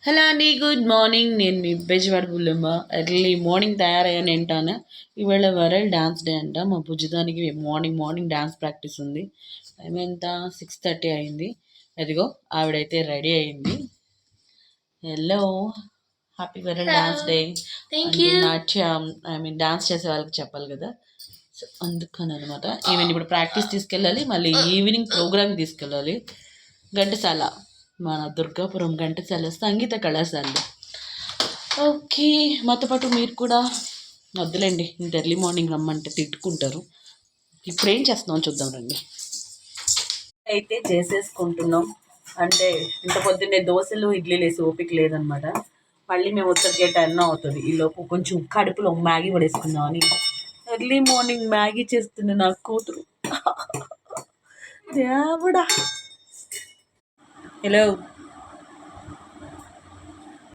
Hello అండి, good morning. నేను మీ బెజవాడ బుల్లమ్మ. ఎర్లీ మార్నింగ్ తయారయ్యాను ఏంటాను. ఇవాళ వరల్డ్ డాన్స్ డే అంట. మా బుజ్జిదానికి మార్నింగ్ మార్నింగ్ డాన్స్ ప్రాక్టీస్ ఉంది. టైం ఎంత? 6:30 అయింది. అదిగో ఆవిడైతే రెడీ అయింది. Hello, happy world dance day. అంటే నాట్యం డాన్స్ చేసే వాళ్ళకి చెప్పాలి కదా, సో అందుకని అనమాట. ఈవెన్ ఇప్పుడు ప్రాక్టీస్ తీసుకెళ్ళాలి, మళ్ళీ ఈవినింగ్ ప్రోగ్రామ్ తీసుకెళ్ళాలి. ఘంటసాల, మన దుర్గాపురం ఘంటసాల సంగీత కళాశాల. ఓకే, మాతో పాటు మీరు కూడా వద్దులేండి, ఇంత ఎర్లీ మార్నింగ్ రమ్మంటే తిట్టుకుంటారు. ఇప్పుడు ఏం చేస్తున్నాం చూద్దాం రండి. అయితే చేసేసుకుంటున్నాం. అంటే ఇంత పొద్దున్నే దోశలు ఇడ్లీలు వేసి ఓపిక లేదనమాట. మళ్ళీ మేము వచ్చేసరికి 10 అవుతుంది. ఈలోపు కొంచెం కడుపులో మ్యాగీ పడేసుకుందామని ఎర్లీ మార్నింగ్ మ్యాగీ చేస్తుంది నా కూతురు. దేవుడా. హలో,